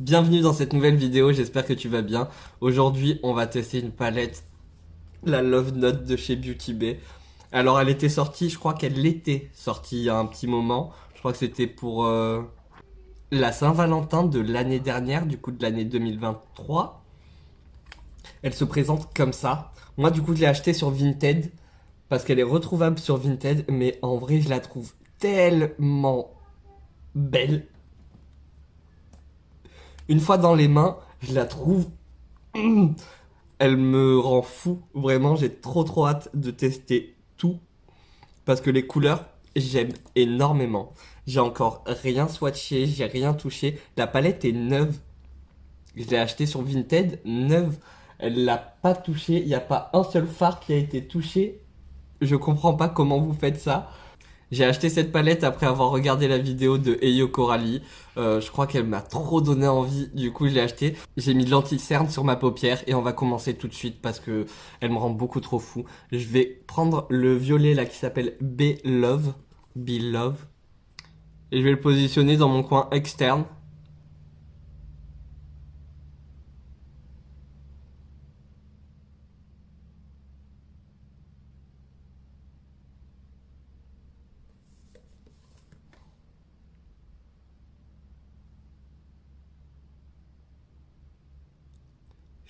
Bienvenue dans cette nouvelle vidéo, j'espère que tu vas bien. Aujourd'hui, on va tester une palette, la Love Note de chez Beauty Bay. Alors, elle était sortie, je crois qu'elle était sortie il y a un petit moment. Je crois que c'était pour la Saint-Valentin de l'année dernière, du coup de l'année 2023. Elle se présente comme ça. Moi, du coup, je l'ai achetée sur Vinted parce qu'elle est retrouvable sur Vinted, mais en vrai, je la trouve tellement belle. Une fois dans les mains, je la trouve elle me rend fou. Vraiment, j'ai trop hâte de tester tout. Parce que les couleurs, j'aime énormément. J'ai encore rien swatché, j'ai rien touché. La palette est neuve. Je l'ai achetée sur Vinted, neuve. Elle l'a pas touché. Il n'y a pas un seul fard qui a été touché. Je comprends pas comment vous faites ça. J'ai acheté cette palette après avoir regardé la vidéo de Eyo Coralie. Je crois qu'elle m'a trop donné envie, du coup je l'ai acheté. J'ai mis de l'anti-cerne sur ma paupière et on va commencer tout de suite parce que elle me rend beaucoup trop fou. Je vais prendre le violet là qui s'appelle Love, Be Love, et je vais le positionner dans mon coin externe.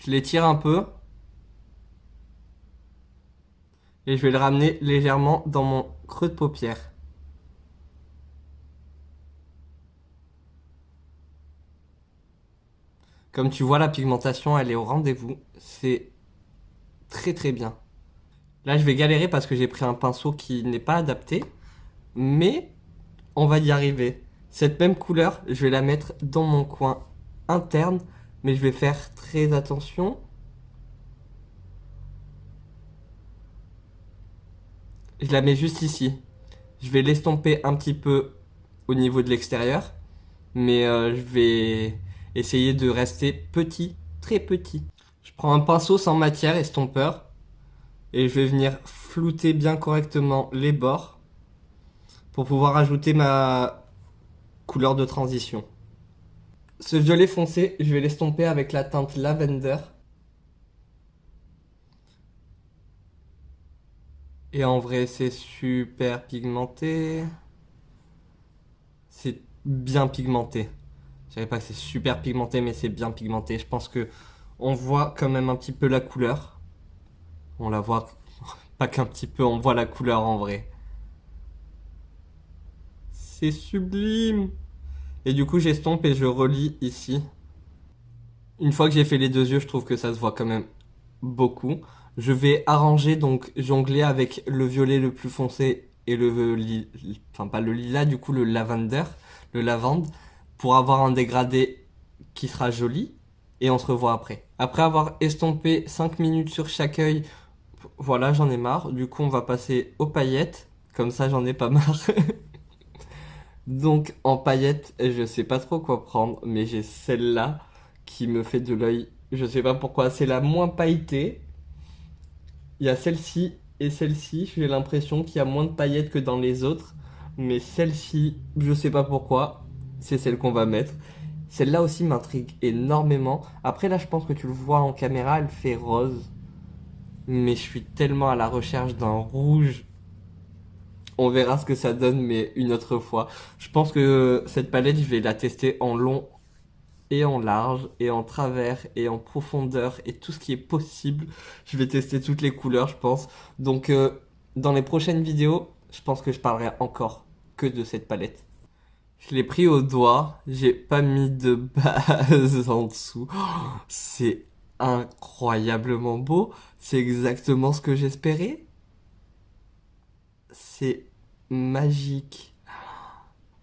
Je l'étire un peu et je vais le ramener légèrement dans mon creux de paupière. Comme tu vois, la pigmentation elle est au rendez-vous. C'est très bien. Là, je vais galérer parce que j'ai pris un pinceau qui n'est pas adapté, mais on va y arriver. Cette même couleur, je vais la mettre dans mon coin interne, mais je vais faire très attention. Je la mets juste ici. Je vais l'estomper un petit peu au niveau de l'extérieur, mais je vais essayer de rester petit, très petit. Je prends un pinceau sans matière, estompeur, et je vais venir flouter bien correctement les bords pour pouvoir ajouter ma couleur de transition. Ce violet foncé, je vais l'estomper avec la teinte Lavender. Et en vrai, c'est super pigmenté. C'est bien pigmenté. Je dirais pas que c'est super pigmenté, mais c'est bien pigmenté. Je pense que on voit quand même un petit peu la couleur. On la voit pas qu'un petit peu, on voit la couleur en vrai. C'est sublime. Et du coup, j'estompe et je relis ici. Une fois que j'ai fait les deux yeux, je trouve que ça se voit quand même beaucoup. Je vais arranger, donc jongler avec le violet le plus foncé et enfin pas le lilas, du coup le lavender, le lavande, pour avoir un dégradé qui sera joli. Et on se revoit après. Après avoir estompé 5 minutes sur chaque œil, voilà, j'en ai marre. Du coup, on va passer aux paillettes. Comme ça, j'en ai pas marre. Donc, en paillettes, je sais pas trop quoi prendre, mais j'ai celle-là qui me fait de l'œil. Je sais pas pourquoi, c'est la moins pailletée. Il y a celle-ci et celle-ci. J'ai l'impression qu'il y a moins de paillettes que dans les autres. Mais celle-ci, je sais pas pourquoi, c'est celle qu'on va mettre. Celle-là aussi m'intrigue énormément. Après, là, je pense que tu le vois en caméra, elle fait rose. Mais je suis tellement à la recherche d'un rouge. On verra ce que ça donne, mais une autre fois. Je pense que cette palette, je vais la tester en long et en large, et en travers, et en profondeur, et tout ce qui est possible. Je vais tester toutes les couleurs, je pense. Donc, dans les prochaines vidéos, je pense que je parlerai encore que de cette palette. Je l'ai pris au doigt, j'ai pas mis de base en dessous. Oh, c'est incroyablement beau, c'est exactement ce que j'espérais. C'est magique.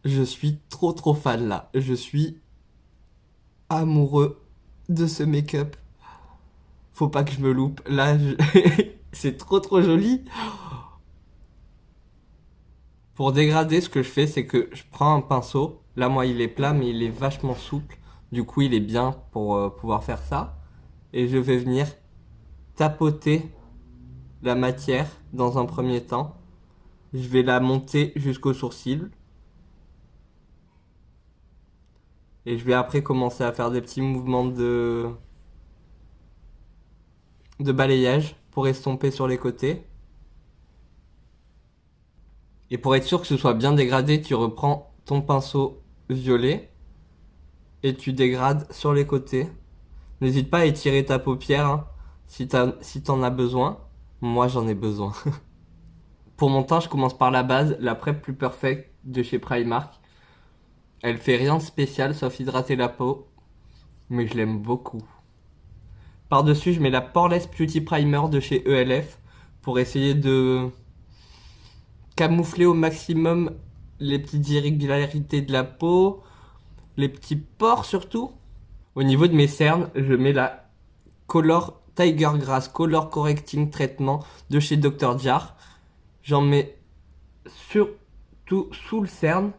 Je suis trop fan là. Je suis amoureux de ce make-up. Faut pas que je me loupe. Là, c'est trop joli. Pour dégrader, ce que je fais, c'est que je prends un pinceau. Là, moi, il est plat, mais il est vachement souple. Du coup, il est bien pour pouvoir faire ça. Et je vais venir tapoter la matière dans un premier temps. Je vais la monter jusqu'au sourcil. Et je vais après commencer à faire des petits mouvements de balayage pour estomper sur les côtés. Et pour être sûr que ce soit bien dégradé, tu reprends ton pinceau violet et tu dégrades sur les côtés. N'hésite pas à étirer ta paupière hein, si t'en as besoin. Moi j'en ai besoin. Pour mon teint, je commence par la base, la Prep Plus Perfect de chez Primark. Elle fait rien de spécial sauf hydrater la peau, mais je l'aime beaucoup. Par-dessus, je mets la Poreless Beauty Primer de chez ELF pour essayer de camoufler au maximum les petites irrégularités de la peau, les petits pores surtout. Au niveau de mes cernes, je mets la Color Tiger Grass Color Correcting Treatment de chez Dr. Jar. J'en mets surtout sous le cerne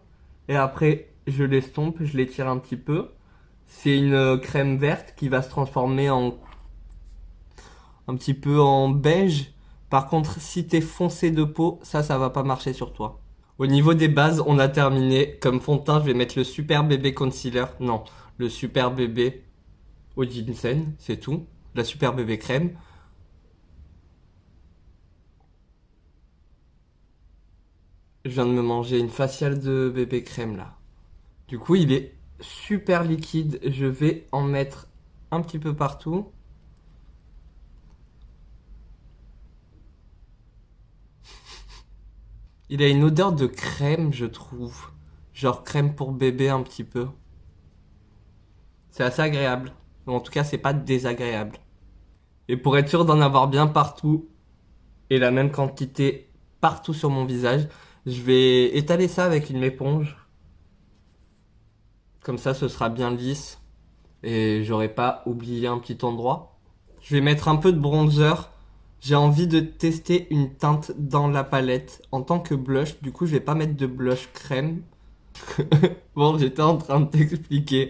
et après je l'estompe, je l'étire un petit peu. C'est une crème verte qui va se transformer en un petit peu en beige. Par contre, si t'es foncé de peau, ça va pas marcher sur toi. Au niveau des bases, on a terminé. Comme fond de teint, je vais mettre le Super Bébé Concealer. Non, le Super Bébé au ginseng, c'est tout. La Super Bébé Crème. Je viens de me manger une faciale de bébé crème là. Du coup, il est super liquide. Je vais en mettre un petit peu partout. Il a une odeur de crème, je trouve. Genre crème pour bébé un petit peu. C'est assez agréable. Ou en tout cas, c'est pas désagréable. Et pour être sûr d'en avoir bien partout et la même quantité partout sur mon visage, je vais étaler ça avec une éponge. Comme ça, ce sera bien lisse et j'aurai pas oublié un petit endroit. Je vais mettre un peu de bronzer. J'ai envie de tester une teinte dans la palette en tant que blush. Du coup, je vais pas mettre de blush crème. Bon, j'étais en train de t'expliquer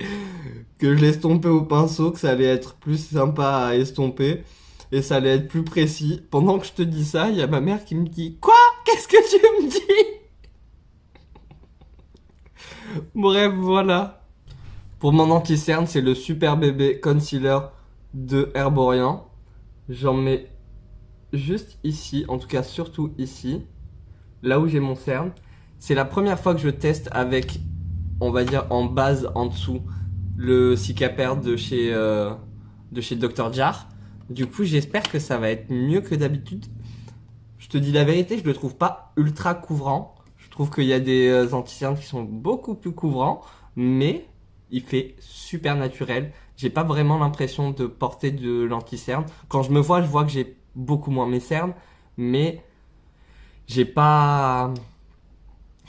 que je l'estompais au pinceau, que ça allait être plus sympa à estomper et ça allait être plus précis. Pendant que je te dis ça, il y a ma mère qui me dit: Quoi? Qu'est-ce que tu me dis? Bref, voilà. Pour mon anti-cerne, c'est le Super Bébé Concealer de Herborian. J'en mets juste ici, en tout cas surtout ici, là où j'ai mon cerne. C'est la première fois que je teste avec, on va dire en base en dessous, le Cicapair de chez Dr. Jar. Du coup, j'espère que ça va être mieux que d'habitude. Je te dis la vérité, je le trouve pas ultra couvrant. Je trouve qu'il y a des anti-cernes qui sont beaucoup plus couvrants, mais il fait super naturel. J'ai pas vraiment l'impression de porter de l'anti-cerne. Quand je me vois, je vois que j'ai beaucoup moins mes cernes, mais j'ai pas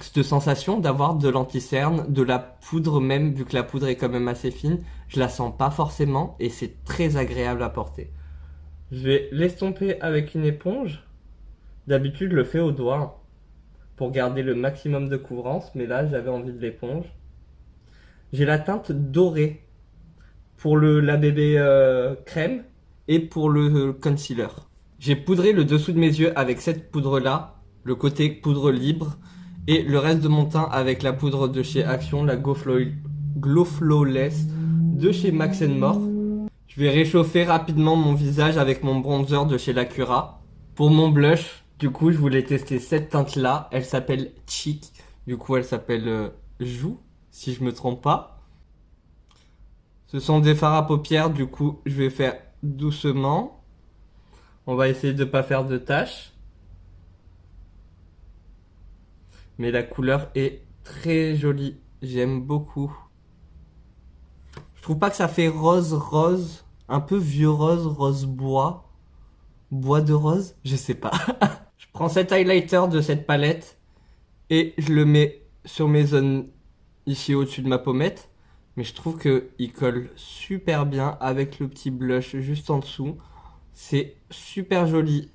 cette sensation d'avoir de l'anti-cerne, de la poudre même, vu que la poudre est quand même assez fine. Je la sens pas forcément et c'est très agréable à porter. Je vais l'estomper avec une éponge. D'habitude, je le fais au doigt pour garder le maximum de couvrance, mais là, j'avais envie de l'éponge. J'ai la teinte dorée pour la bébé crème et pour le concealer. J'ai poudré le dessous de mes yeux avec cette poudre-là, le côté poudre libre, et le reste de mon teint avec la poudre de chez Action, la Glow Flawless de chez Max More. Je vais réchauffer rapidement mon visage avec mon bronzer de chez Lacura. Pour mon blush, du coup, je voulais tester cette teinte-là. Elle s'appelle Cheek. Du coup, elle s'appelle Joue, si je me trompe pas. Ce sont des fards à paupières, du coup, je vais faire doucement. On va essayer de pas faire de taches. Mais la couleur est très jolie. J'aime beaucoup. Je trouve pas que ça fait rose rose. Un peu vieux rose, rose bois. Bois de rose, je sais pas. Je prends cet highlighter de cette palette et je le mets sur mes zones ici au-dessus de ma pommette. Mais je trouve qu'il colle super bien avec le petit blush juste en dessous. C'est super joli.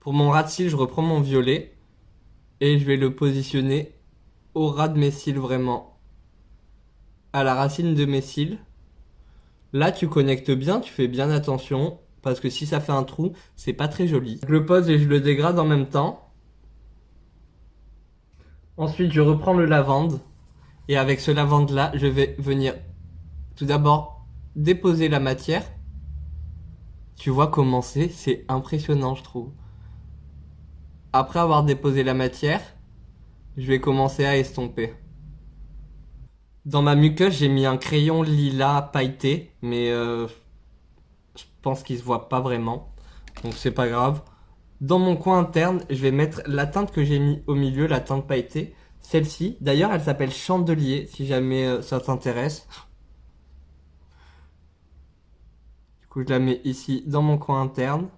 Pour mon ras de cils, je reprends mon violet et je vais le positionner au ras de mes cils vraiment. À la racine de mes cils. Là, tu connectes bien, tu fais bien attention, parce que si ça fait un trou, c'est pas très joli. Je le pose et je le dégrade en même temps. Ensuite, je reprends le lavande. Et avec ce lavande-là, je vais venir tout d'abord déposer la matière. Tu vois comment c'est impressionnant, je trouve. Après avoir déposé la matière, je vais commencer à estomper. Dans ma muqueuse, j'ai mis un crayon lilas pailleté, mais je pense qu'il se voit pas vraiment. Donc c'est pas grave. Dans mon coin interne, je vais mettre la teinte que j'ai mis au milieu, la teinte pailletée. Celle-ci, d'ailleurs, elle s'appelle Chandelier, si jamais ça t'intéresse. Du coup, je la mets ici dans mon coin interne.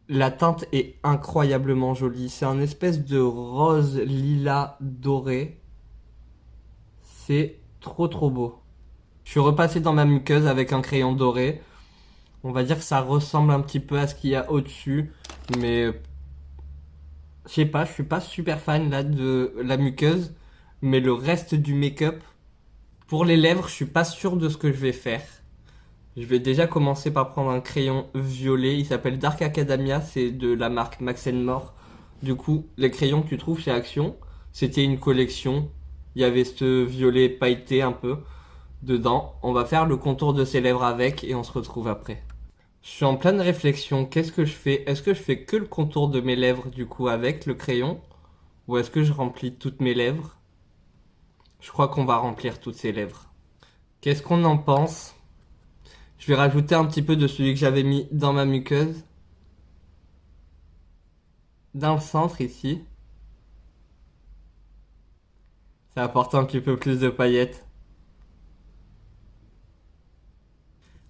La teinte est incroyablement jolie. C'est un espèce de rose lilas doré. C'est trop trop beau. Je suis repassé dans ma muqueuse avec un crayon doré. On va dire que ça ressemble un petit peu à ce qu'il y a au-dessus. Mais je sais pas, je suis pas super fan là de la muqueuse. Mais le reste du make-up, pour les lèvres, je suis pas sûr de ce que je vais faire. Je vais déjà commencer par prendre un crayon violet. Il s'appelle Dark Academia. C'est de la marque Max More. Du coup, les crayons que tu trouves chez Action, c'était une collection. Il y avait ce violet pailleté un peu dedans. On va faire le contour de ses lèvres avec et on se retrouve après. Je suis en pleine réflexion. Qu'est-ce que je fais? Est-ce que je fais que le contour de mes lèvres du coup avec le crayon? Ou est-ce que je remplis toutes mes lèvres? Je crois qu'on va remplir toutes ses lèvres. Qu'est-ce qu'on en pense? Je vais rajouter un petit peu de celui que j'avais mis dans ma muqueuse. Dans le centre ici. Ça apporte un petit peu plus de paillettes.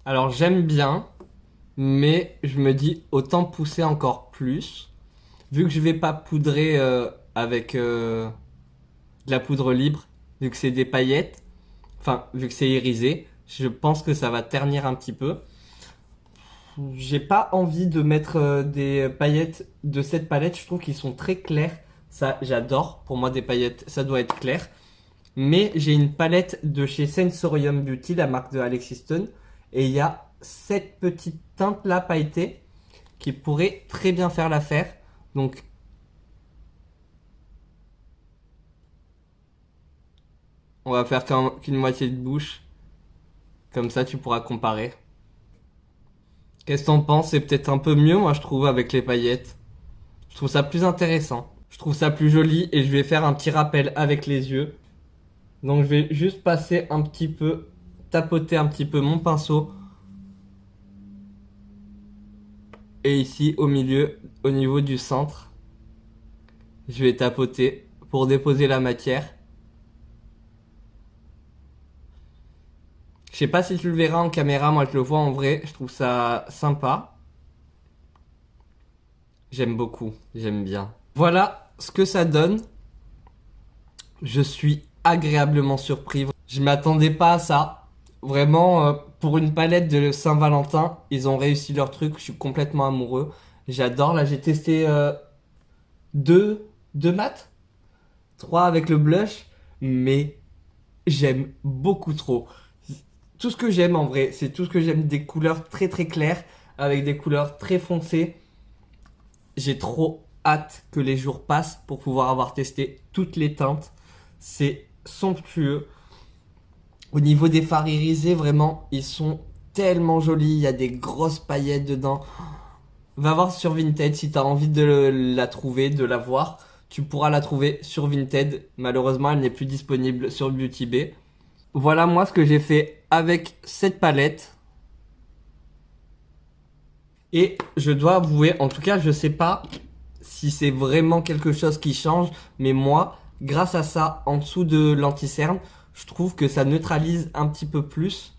Alors j'aime bien, mais je me dis autant pousser encore plus. Vu que je vais pas poudrer avec de la poudre libre, vu que c'est des paillettes, enfin vu que c'est irisé, je pense que ça va ternir un petit peu. J'ai pas envie de mettre des paillettes de cette palette, je trouve qu'ils sont très clairs. Ça, j'adore. Pour moi, des paillettes, ça doit être clair. Mais j'ai une palette de chez Sensorium Beauty, la marque de Alexis Stone. Et il y a cette petite teinte là pailletée qui pourrait très bien faire l'affaire. Donc, on va faire qu'une moitié de bouche. Comme ça, tu pourras comparer. Qu'est-ce que t'en penses? C'est peut-être un peu mieux, moi, je trouve, avec les paillettes. Je trouve ça plus intéressant. Je trouve ça plus joli et je vais faire un petit rappel avec les yeux. Donc je vais juste passer un petit peu, tapoter un petit peu mon pinceau. Et ici au milieu, au niveau du centre, je vais tapoter pour déposer la matière. Je sais pas si tu le verras en caméra, moi je le vois en vrai, je trouve ça sympa. J'aime beaucoup, j'aime bien. Voilà ce que ça donne. Je suis agréablement surpris. Je m'attendais pas à ça. Vraiment, pour une palette de Saint-Valentin, ils ont réussi leur truc. Je suis complètement amoureux. J'adore. Là, j'ai testé deux mats, trois avec le blush, mais j'aime beaucoup trop. Tout ce que j'aime en vrai, c'est tout ce que j'aime des couleurs très très claires avec des couleurs très foncées. J'ai trop hâte que les jours passent pour pouvoir avoir testé toutes les teintes. C'est somptueux. Au niveau des fards irisés, vraiment, ils sont tellement jolis. Il y a des grosses paillettes dedans. Va voir sur Vinted si tu as envie de la trouver, de la voir. Tu pourras la trouver sur Vinted. Malheureusement, elle n'est plus disponible sur Beauty Bay. Voilà moi ce que j'ai fait avec cette palette. Et je dois avouer, en tout cas, je sais pas si c'est vraiment quelque chose qui change, mais moi, grâce à ça, en dessous de l'anti-cerne, je trouve que ça neutralise un petit peu plus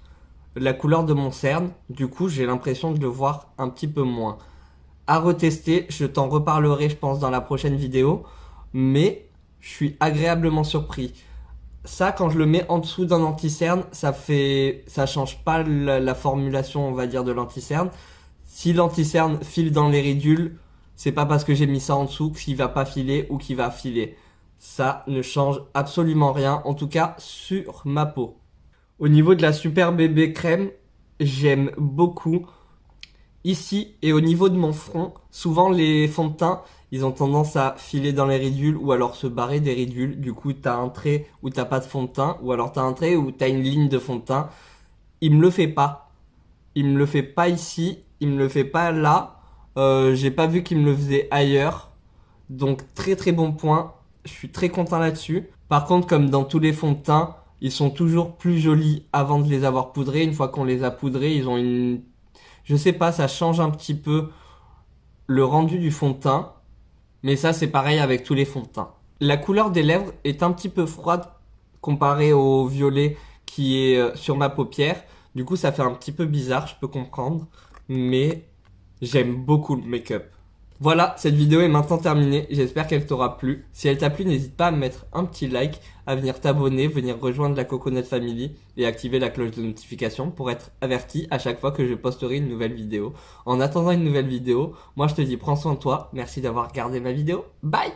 la couleur de mon cerne. Du coup, j'ai l'impression de le voir un petit peu moins. À retester, je t'en reparlerai, je pense, dans la prochaine vidéo, mais je suis agréablement surpris. Ça, quand je le mets en dessous d'un anti-cerne, ça change pas la formulation, on va dire, de l'anti-cerne. Si l'anti-cerne file dans les ridules, c'est pas parce que j'ai mis ça en dessous qu'il va pas filer ou qu'il va filer. Ça ne change absolument rien, en tout cas sur ma peau. Au niveau de la Super Bébé Crème, j'aime beaucoup. Ici et au niveau de mon front, souvent les fonds de teint, ils ont tendance à filer dans les ridules ou alors se barrer des ridules. Du coup, t'as un trait où t'as pas de fond de teint ou alors t'as un trait où t'as une ligne de fond de teint. Il me le fait pas. Il me le fait pas ici. Il me le fait pas là. J'ai pas vu qu'il me le faisait ailleurs. Donc très très bon point. Je suis très content là-dessus. Par contre, comme dans tous les fonds de teint, ils sont toujours plus jolis avant de les avoir poudrés. Une fois qu'on les a poudrés, ils ont une... Je sais pas, ça change un petit peu le rendu du fond de teint. Mais ça, c'est pareil avec tous les fonds de teint. La couleur des lèvres est un petit peu froide comparée au violet qui est sur ma paupière. Du coup, ça fait un petit peu bizarre, je peux comprendre. Mais j'aime beaucoup le make-up. Voilà, cette vidéo est maintenant terminée. J'espère qu'elle t'aura plu. Si elle t'a plu, n'hésite pas à me mettre un petit like, à venir t'abonner, venir rejoindre la Coconut Family et activer la cloche de notification pour être averti à chaque fois que je posterai une nouvelle vidéo. En attendant une nouvelle vidéo, moi je te dis prends soin de toi. Merci d'avoir regardé ma vidéo. Bye!